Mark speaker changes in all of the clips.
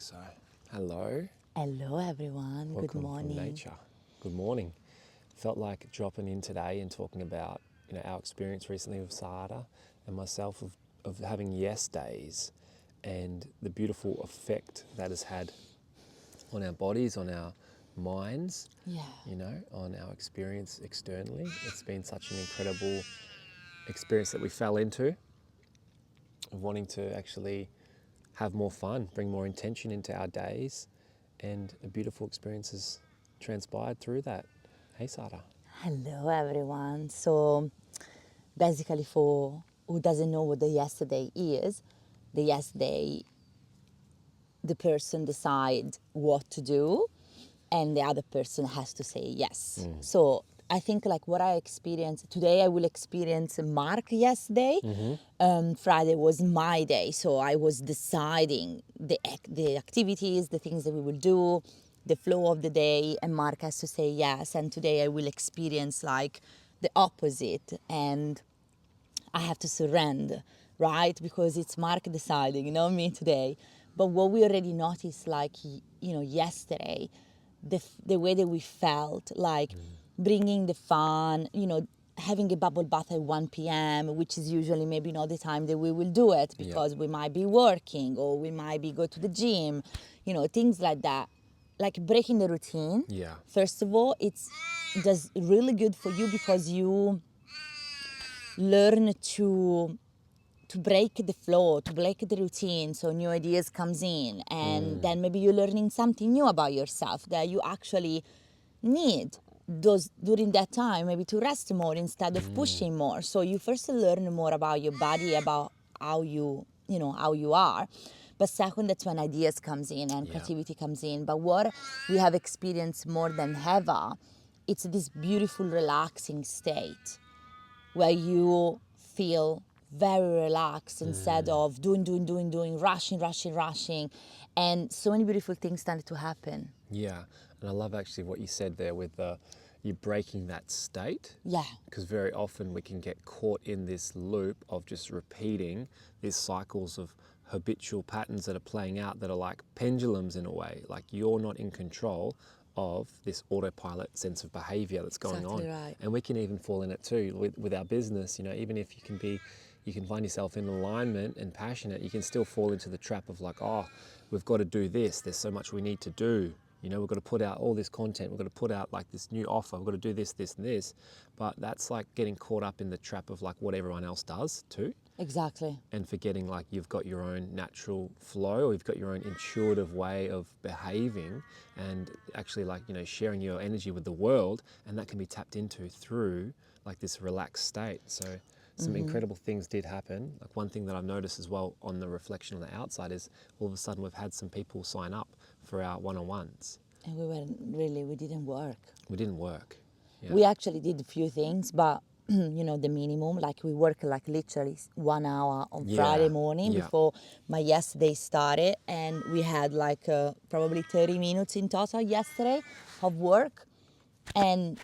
Speaker 1: So, hello.
Speaker 2: Hello everyone,
Speaker 1: Welcome
Speaker 2: good morning.
Speaker 1: from nature. Good morning. Felt like dropping in today and talking about our experience recently with Saada and myself of having yes days and the beautiful effect that has had on our bodies, on our minds,
Speaker 2: Yeah.
Speaker 1: on our experience externally. It's been such an incredible experience that we fell into of wanting to actually have more fun, bring more intention into our days, and a beautiful experience has transpired through that. Hey, Sada.
Speaker 2: Hello everyone. So basically for who doesn't know what the yesterday is, the yesterday the person decides what to do and the other person has to say yes. So I think like what I experienced today, I will experience Mark yesterday. Friday was my day, so I was deciding the activities, the things that we will do, the flow of the day, and Mark has to say yes. And today I will experience like the opposite, and I have to surrender, right? Because it's Mark deciding, not me today. But what we already noticed, like, yesterday, the way that we felt, like bringing the fun, having a bubble bath at 1 p.m., which is usually maybe not the time that we will do it because we might be working or we might be go to the gym, things like that. Like breaking the routine.
Speaker 1: Yeah.
Speaker 2: First of all, it's just really good for you because you learn to break the flow, to break the routine, so new ideas comes in, and then maybe you're learning something new about yourself that you actually need those during that time, maybe to rest more instead of pushing more. So you first learn more about your body, about how how you are. But second, that's when ideas comes in and creativity comes in. But what we have experienced more than ever, it's this beautiful relaxing state where you feel very relaxed instead of doing, rushing. And so many beautiful things started to happen.
Speaker 1: Yeah. And I love actually what you said there with you breaking that state.
Speaker 2: Yeah.
Speaker 1: Because very often we can get caught in this loop of just repeating these cycles of habitual patterns that are playing out that are like pendulums in a way. Like you're not in control of this autopilot sense of behavior that's going
Speaker 2: Exactly
Speaker 1: on.
Speaker 2: right.
Speaker 1: And we can even fall in it too with our business, even if you can find yourself in alignment and passionate, you can still fall into the trap of like, oh, we've got to do this. There's so much we need to do. We've got to put out all this content. We've got to put out like this new offer. We've got to do this, this, and this. But that's like getting caught up in the trap of like what everyone else does too.
Speaker 2: Exactly.
Speaker 1: And forgetting like you've got your own natural flow, or you've got your own intuitive way of behaving and actually like, sharing your energy with the world. And that can be tapped into through like this relaxed state. So some incredible things did happen. Like one thing that I've noticed as well on the reflection on the outside is all of a sudden we've had some people sign up for our one-on-ones.
Speaker 2: And we didn't work.
Speaker 1: We didn't work. Yeah.
Speaker 2: We actually did a few things, but the minimum, like we work like literally 1 hour on Friday morning before my yesterday started, and we had like probably 30 minutes in total yesterday of work, and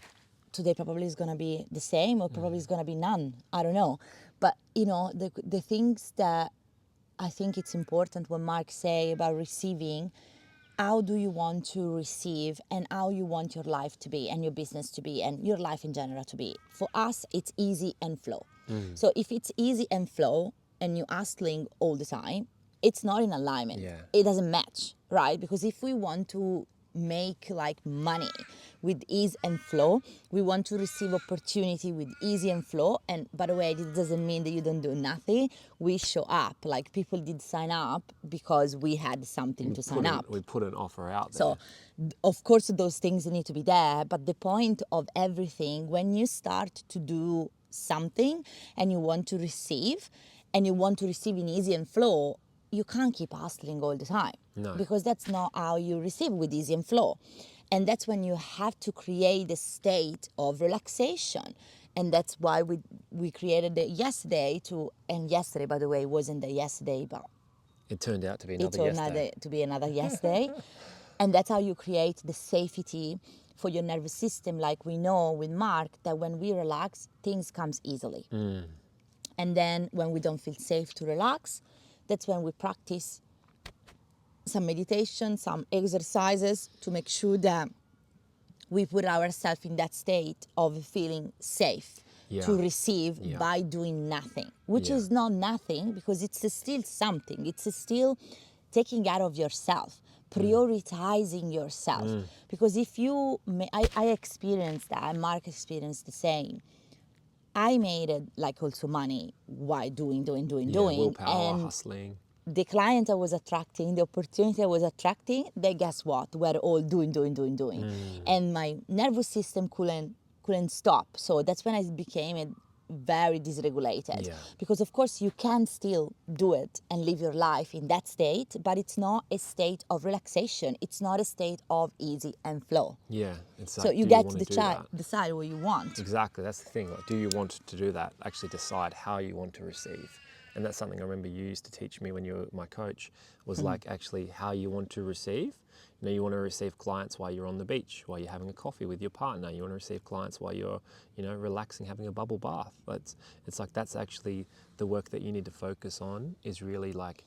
Speaker 2: today probably is gonna be the same, or probably is gonna be none. I don't know, but the things that I think it's important when Mark say about receiving. How do you want to receive, and how you want your life to be, and your business to be, and your life in general to be? For us, it's easy and flow. So if it's easy and flow and you're hustling all the time, it's not in alignment.
Speaker 1: Yeah.
Speaker 2: It doesn't match, right? Because if we want to make like money with ease and flow, we want to receive opportunity with easy and flow. And by the way, it doesn't mean that you don't do nothing. We show up, like people did sign up because we had something to sign up.
Speaker 1: We put an offer out there.
Speaker 2: So of course those things need to be there, but the point of everything, when you start to do something and you want to receive, and you want to receive in easy and flow, you can't keep hustling all the time.
Speaker 1: No.
Speaker 2: Because that's not how you receive with easy and flow. And that's when you have to create a state of relaxation. And that's why we created the yesterday and yesterday, by the way, wasn't the yesterday, but
Speaker 1: it turned out to be
Speaker 2: it
Speaker 1: another
Speaker 2: turned
Speaker 1: yesterday.
Speaker 2: out to be another yesterday. And that's how you create the safety for your nervous system. Like we know with Mark that when we relax, things comes easily. And then when we don't feel safe to relax, that's when we practice some meditation, some exercises to make sure that we put ourselves in that state of feeling safe to
Speaker 1: Yeah.
Speaker 2: receive
Speaker 1: Yeah.
Speaker 2: by doing nothing, which
Speaker 1: Yeah.
Speaker 2: is not nothing because it's still something. It's still taking care of yourself, prioritizing yourself. Because if you, I experienced that, and Mark experienced the same. I made it like also money while
Speaker 1: Yeah.
Speaker 2: doing.
Speaker 1: Willpower,
Speaker 2: And
Speaker 1: hustling.
Speaker 2: the client I was attracting, the opportunity I was attracting, they guess what? We're all doing. And my nervous system couldn't stop. So that's when I became very dysregulated.
Speaker 1: Yeah.
Speaker 2: Because of course you can still do it and live your life in that state, but it's not a state of relaxation. It's not a state of easy and flow.
Speaker 1: Yeah. It's
Speaker 2: So
Speaker 1: like,
Speaker 2: you
Speaker 1: do you
Speaker 2: get
Speaker 1: want
Speaker 2: to
Speaker 1: to do that?
Speaker 2: decide what you want.
Speaker 1: Exactly. That's the thing. Like, do you want to do that? Actually decide how you want to receive. And that's something I remember you used to teach me when you were my coach, was like actually how you want to receive. You know, you want to receive clients while you're on the beach, while you're having a coffee with your partner. You want to receive clients while you're, you know, relaxing, having a bubble bath. It's like that's actually the work that you need to focus on, is really like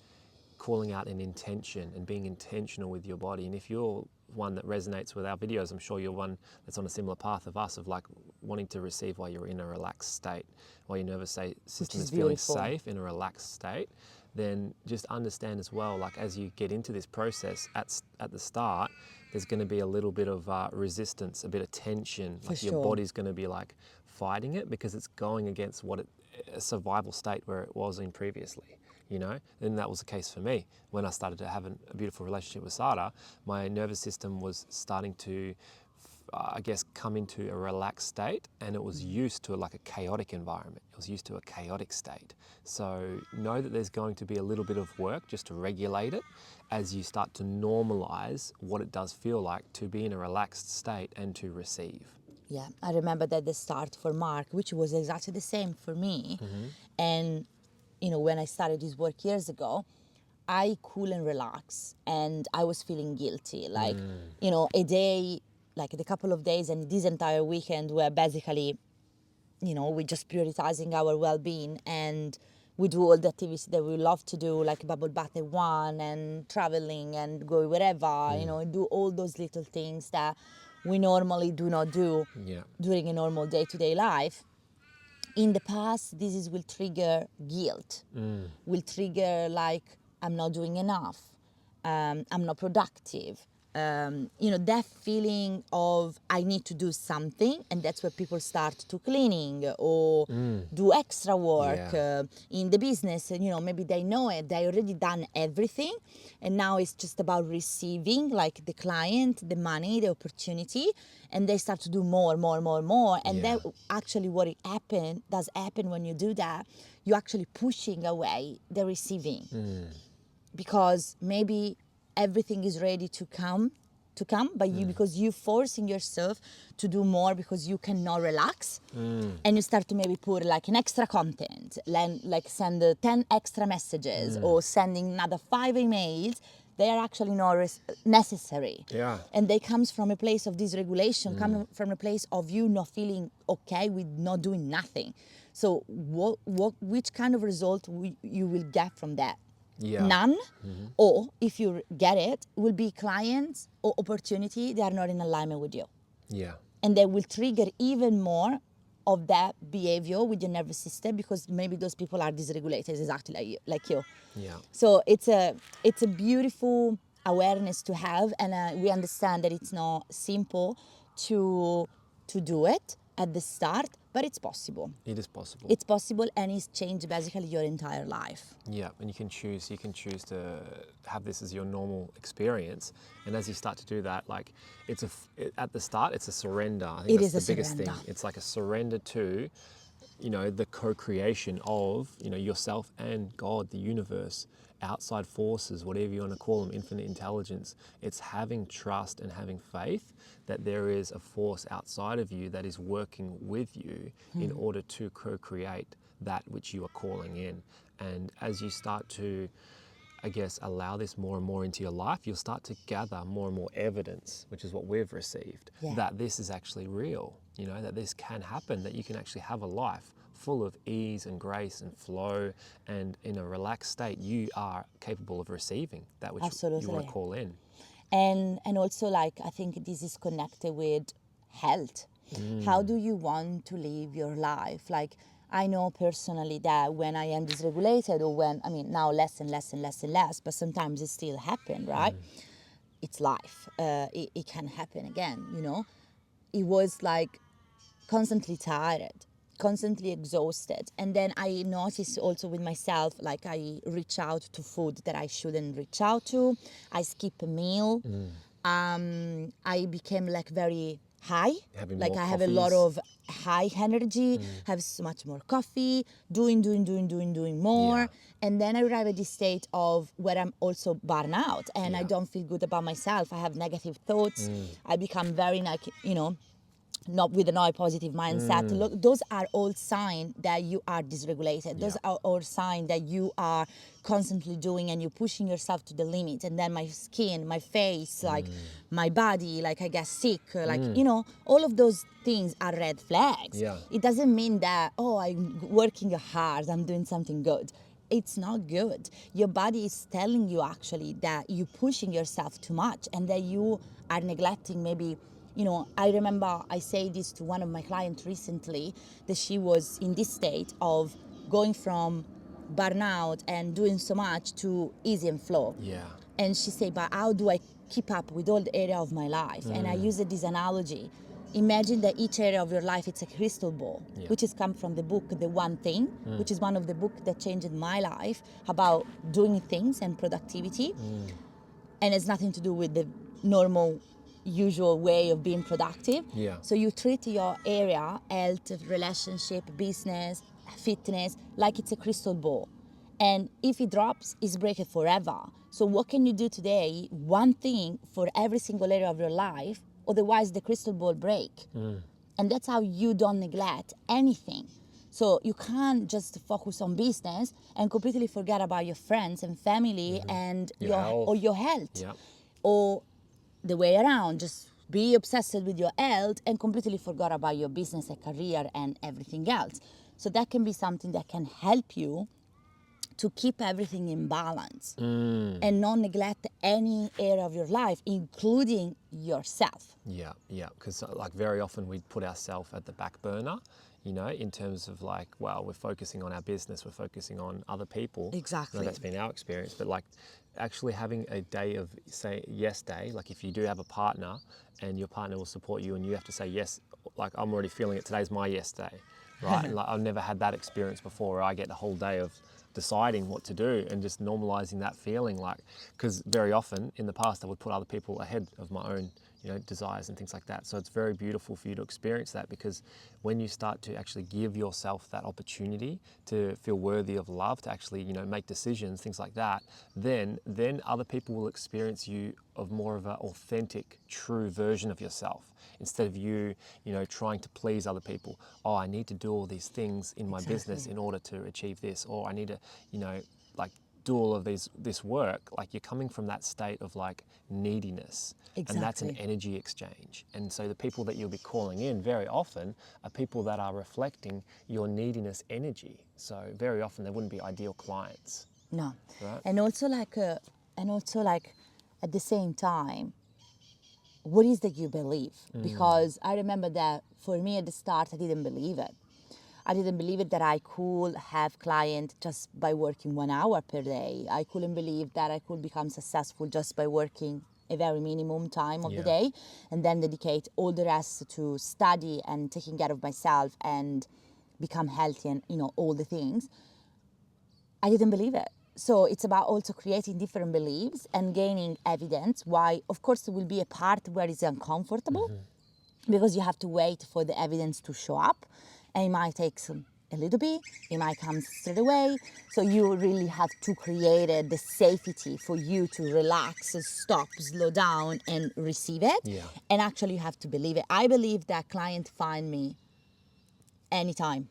Speaker 1: calling out an intention and being intentional with your body. And if you're one that resonates with our videos, I'm sure you're one that's on a similar path of us, of like wanting to receive while you're in a relaxed state, while your nervous system
Speaker 2: is
Speaker 1: is feeling
Speaker 2: beautiful.
Speaker 1: safe in a relaxed state. Then just understand as well, like as you get into this process at the start, there's going to be a little bit of resistance, a bit of tension. Like your
Speaker 2: sure.
Speaker 1: body's going to be like fighting it because it's going against a survival state where it was in previously. You know, and that was the case for me when I started to have a beautiful relationship with Sada. My nervous system was starting to, I guess, come into a relaxed state, and it was used to like a chaotic environment. It was used to a chaotic state. So know that there's going to be a little bit of work just to regulate it as you start to normalize what it does feel like to be in a relaxed state and to receive.
Speaker 2: Yeah, I remember that the start for Mark, which was exactly the same for me. And, you know, when I started this work years ago, I couldn't relax and I was feeling guilty. Like, you know, a day, like the couple of days and this entire weekend were basically, you know, we're just prioritizing our well-being, and we do all the activities that we love to do, like bubble bath at 1 and traveling and go wherever, you know, do all those little things that we normally do not do
Speaker 1: Yeah.
Speaker 2: during a normal day-to-day life. In the past, will trigger guilt, will trigger like, I'm not doing enough, I'm not productive. You know, that feeling of I need to do something, and that's where people start to cleaning or do extra work
Speaker 1: Yeah.
Speaker 2: in the business. And, you know, maybe they know it, they already done everything, and now it's just about receiving, like the client, the money, the opportunity, and they start to do more. And
Speaker 1: Yeah.
Speaker 2: then actually what does happen when you do that, you're actually pushing away the receiving. Because maybe everything is ready to come, but because you're forcing yourself to do more because you cannot relax, and you start to maybe put like an extra content, like send 10 extra messages or sending another 5 emails. They are actually not necessary.
Speaker 1: Yeah.
Speaker 2: And they comes from a place of dysregulation, coming from a place of you not feeling okay with not doing nothing. So which kind of result you will get from that?
Speaker 1: Yeah.
Speaker 2: None. Or if you get it, will be clients or opportunity that are not in alignment with you,
Speaker 1: Yeah.
Speaker 2: and they will trigger even more of that behavior with your nervous system, because maybe those people are dysregulated exactly like you.
Speaker 1: Yeah.
Speaker 2: So it's a beautiful awareness to have, and we understand that it's not simple to do it at the start, but it's possible.
Speaker 1: It is possible.
Speaker 2: It's possible, and it's changed basically your entire life.
Speaker 1: Yeah, and you can choose to have this as your normal experience, and as you start to do that, like at the start, it's a surrender. I think
Speaker 2: It
Speaker 1: that's
Speaker 2: is
Speaker 1: the
Speaker 2: a
Speaker 1: biggest thing.
Speaker 2: surrender.
Speaker 1: It's like a surrender to, you know, the co-creation of, you know, yourself and God, the universe, outside forces, whatever you want to call them, infinite intelligence. It's having trust and having faith that there is a force outside of you that is working with you in order to co-create that which you are calling in. And as you start to, I guess, allow this more and more into your life, you'll start to gather more and more evidence, which is what we've received,
Speaker 2: Yeah.
Speaker 1: that this is actually real, you know, that this can happen, that you can actually have a life full of ease and grace and flow, and in a relaxed state, you are capable of receiving that which you want to
Speaker 2: Absolutely.
Speaker 1: call in.
Speaker 2: And also, like, I think this is connected with health. How do you want to live your life? Like, I know personally that when I am dysregulated, or when, I mean, now less and less and less and less, but sometimes it still happen, right? It's life. It can happen again, you know? It was like constantly tired, constantly exhausted. And then I noticed also with myself, like I reach out to food that I shouldn't reach out to. I skip a meal. I became like very high.
Speaker 1: Having
Speaker 2: Like
Speaker 1: more
Speaker 2: I have a lot
Speaker 1: coffees.
Speaker 2: of high energy, have so much more coffee, doing more.
Speaker 1: Yeah.
Speaker 2: And then I arrive at this state of where I'm also burnout and I
Speaker 1: Yeah.
Speaker 2: don't feel good about myself. I have negative thoughts. I become very like, you know, not with a positive mindset. Look, those are all signs that you are dysregulated. Those
Speaker 1: Yeah.
Speaker 2: are all signs that you are constantly doing and you're pushing yourself to the limit. And then my skin, my face, like my body, like I get sick, like, you know, all of those things are red flags.
Speaker 1: Yeah.
Speaker 2: It doesn't mean that, oh, I'm working hard, I'm doing something good. It's not good. Your body is telling you actually that you're pushing yourself too much and that you are neglecting maybe, you know, I remember I say this to one of my clients recently, that she was in this state of going from burnout and doing so much to easy and flow.
Speaker 1: Yeah.
Speaker 2: And she said, but how do I keep up with all the area of my life? And I use this analogy. Imagine that each area of your life, it's a crystal ball,
Speaker 1: Yeah.
Speaker 2: which has come from the book, The One Thing, which is one of the books that changed my life about doing things and productivity. And it's nothing to do with the normal usual way of being productive.
Speaker 1: Yeah.
Speaker 2: So you treat your area, health, relationship, business, fitness, like it's a crystal ball. And if it drops, it's break it forever. So what can you do today? One thing for every single area of your life, otherwise the crystal ball break. And that's how you don't neglect anything. So you can't just focus on business and completely forget about your friends and family and
Speaker 1: Your health.
Speaker 2: or your health.
Speaker 1: Yeah.
Speaker 2: Or the way around, just be obsessed with your health and completely forget about your business and career and everything else. So that can be something that can help you to keep everything in balance and not neglect any area of your life, including yourself.
Speaker 1: Yeah, yeah, because like very often we put ourselves at the back burner, you know, in terms of like, well, we're focusing on our business, we're focusing on other people.
Speaker 2: Exactly.
Speaker 1: No, that's been our experience, but like actually having a day of, say, yes day, like if you do have a partner and your partner will support you and you have to say yes, like I'm already feeling it, today's my yes day, right? And like I've never had that experience before where I get the whole day of deciding what to do and just normalizing that feeling, like, because very often in the past I would put other people ahead of my own, you know, desires and things like that. So it's very beautiful for you to experience that, because when you start to actually give yourself that opportunity to feel worthy of love, to actually, you know, make decisions, things like that, then other people will experience you of more of an authentic, true version of yourself, instead of you, you know, trying to please other people. Oh, I need to do all these things in my business in order to achieve this, or I need to, you know, like do all of this work. Like you're coming from that state of like neediness. And that's an
Speaker 2: Exactly.
Speaker 1: energy exchange. And so the people that you'll be calling in very often are people that are reflecting your neediness energy. So very often they wouldn't be ideal clients.
Speaker 2: No.
Speaker 1: Right.
Speaker 2: And also like at the same time, what is that you believe? Because I remember that for me at the start, I didn't believe it. I didn't believe it that I could have client just by working 1 hour per day. I couldn't believe that I could become successful just by working a very minimum time of the
Speaker 1: Yeah.
Speaker 2: day and then dedicate all the rest to study and taking care of myself and become healthy and, you know, all the things. I didn't believe it. So it's about also creating different beliefs and gaining evidence. Why, of course, there will be a part where it's uncomfortable because you have to wait for the evidence to show up, and it might take a little bit, it might come straight away. So you really have to create the safety for you to relax, stop, slow down, and receive it.
Speaker 1: Yeah.
Speaker 2: And actually, you have to believe it. I believe that client find me anytime.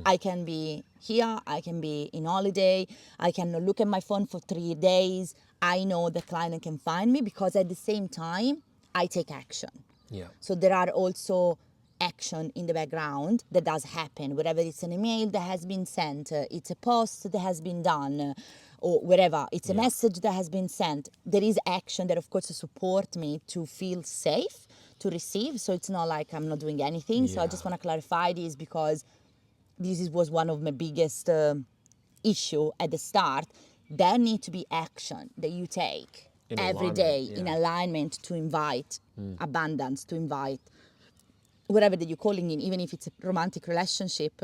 Speaker 2: I can be here, I can be in holiday, I can look at my phone for 3 days. I know the client can find me because at the same time, I take action.
Speaker 1: Yeah.
Speaker 2: So there are also action in the background that does happen, whether it's an email that has been sent, it's a post that has been done, or whatever, it's a message that has been sent. There is action that, of course, support me to feel safe to receive. So it's not like I'm not doing anything. So I just want to clarify this, because was one of my biggest issue at the start. There need to be action that you take
Speaker 1: In
Speaker 2: every
Speaker 1: alignment,
Speaker 2: day
Speaker 1: yeah.
Speaker 2: in alignment to invite abundance, to invite whatever that you're calling in, even if it's a romantic relationship,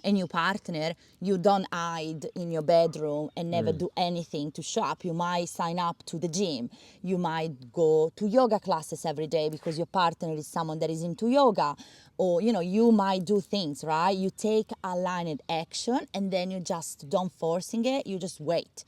Speaker 2: a new partner. You don't hide in your bedroom and never do anything to show up. You might sign up to the gym. You might go to yoga classes every day because your partner is someone that is into yoga. Or, you might do things, right? You take aligned action, and then you just don't forcing it. You just wait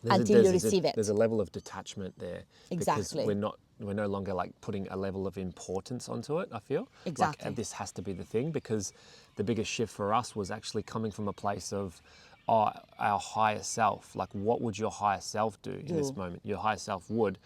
Speaker 2: until you receive it.
Speaker 1: There's a level of detachment there.
Speaker 2: Exactly.
Speaker 1: Because we're no longer like putting a level of importance onto it, I feel.
Speaker 2: Exactly.
Speaker 1: Like this has to be the thing, because the biggest shift for us was actually coming from a place of our higher self. Like, what would your higher self do in this moment? Your higher self would,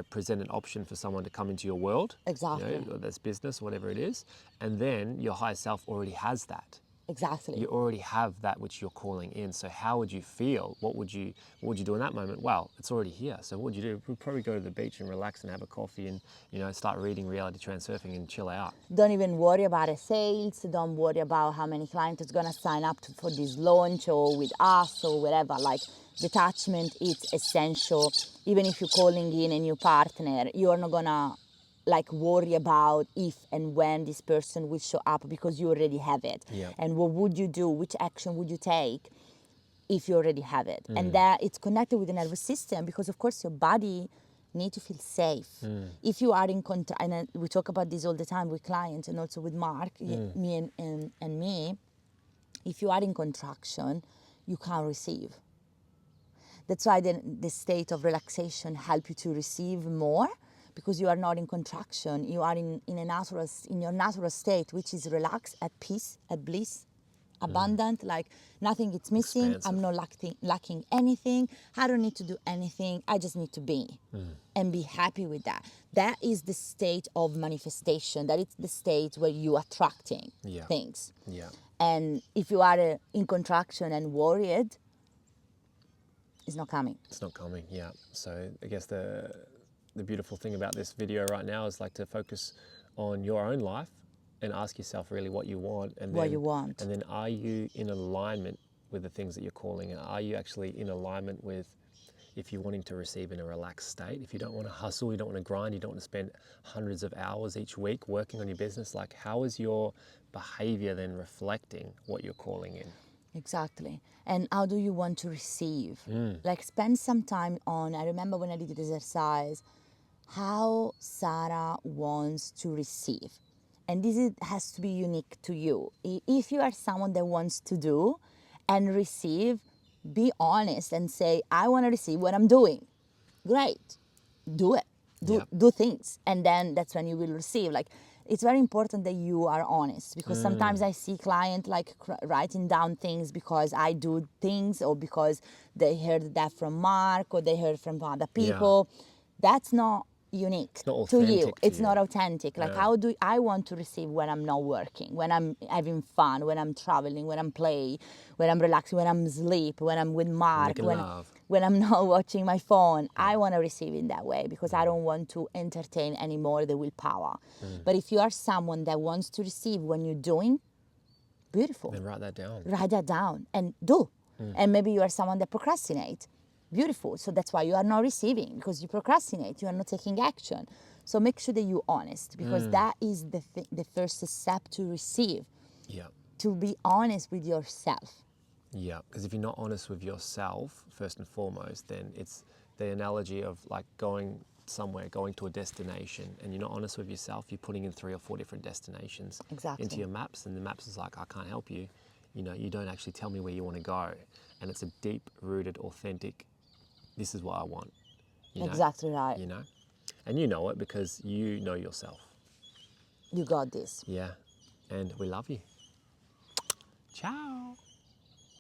Speaker 1: present an option for someone to come into your world.
Speaker 2: Exactly.
Speaker 1: Or that's business, whatever it is. And then your higher self already has that.
Speaker 2: Exactly.
Speaker 1: You already have that which you're calling in. So how would you feel? What would you do in that moment? Well, it's already here. So what would you do? We'd probably go to the beach and relax and have a coffee and start reading reality transurfing and chill out.
Speaker 2: Don't even worry about a sales. Don't worry about how many clients is gonna sign up for this launch or with us or whatever. Like, detachment is essential. Even if you're calling in a new partner, you're not gonna worry about if and when this person will show up, because you already have it.
Speaker 1: Yeah.
Speaker 2: And what would you do? Which action would you take if you already have it? And that it's connected with the nervous system, because of course your body need to feel safe. If you are in contact, and we talk about this all the time with clients and also with Mark, me and me, if you are in contraction, you can't receive. That's why the state of relaxation help you to receive more, because you are not in contraction. You are in your natural state, which is relaxed, at peace, at bliss, abundant, like nothing is missing.
Speaker 1: Expansive.
Speaker 2: I'm not lacking anything. I don't need to do anything. I just need to be and be happy with that. That is the state of manifestation. That is the state where you are attracting things.
Speaker 1: Yeah.
Speaker 2: And if you are in contraction and worried, it's not coming.
Speaker 1: It's not coming, yeah. So I guess the beautiful thing about this video right now is like to focus on your own life and ask yourself really what you want. And
Speaker 2: What you want.
Speaker 1: And then are you in alignment with the things that you're calling? And are you actually in alignment with, if you're wanting to receive in a relaxed state, if you don't want to hustle, you don't want to grind, you don't want to spend hundreds of hours each week working on your business, like how is your behavior then reflecting what you're calling in?
Speaker 2: Exactly. And how do you want to receive? Like, spend some time on, I remember when I did this exercise, how Sarah wants to receive. And has to be unique to you. If you are someone that wants to do and receive, be honest and say, I want to receive what I'm doing. Great. Do it. Do things. And then that's when you will receive. Like, it's very important that you are honest, because sometimes I see clients writing down things because I do things, or because they heard that from Mark or they heard from other people. That's not unique to you. It's not authentic. Like, how do I want to receive when I'm not working, when I'm having fun, when I'm traveling, when I'm playing, when I'm relaxing, when I'm asleep, when I'm with Mark, when I'm not watching my phone. I want to receive in that way, because I don't want to entertain anymore the willpower. But if you are someone that wants to receive when you're doing, beautiful.
Speaker 1: Then write that down.
Speaker 2: Write that down and do. And maybe you are someone that procrastinate. Beautiful. So that's why you are not receiving, because you procrastinate. You are not taking action. So make sure that you're honest, because that is the first step to receive.
Speaker 1: Yeah.
Speaker 2: To be honest with yourself.
Speaker 1: Yeah, because if you're not honest with yourself, first and foremost, then it's the analogy of like going somewhere, going to a destination, and you're not honest with yourself, you're putting in 3 or 4 different destinations into your maps, and the maps is like, I can't help you. You don't actually tell me where you want to go. And it's a deep-rooted, authentic, this is what I want.
Speaker 2: Exactly right.
Speaker 1: And you know it because you know yourself.
Speaker 2: You got this.
Speaker 1: Yeah, and we love you. Ciao.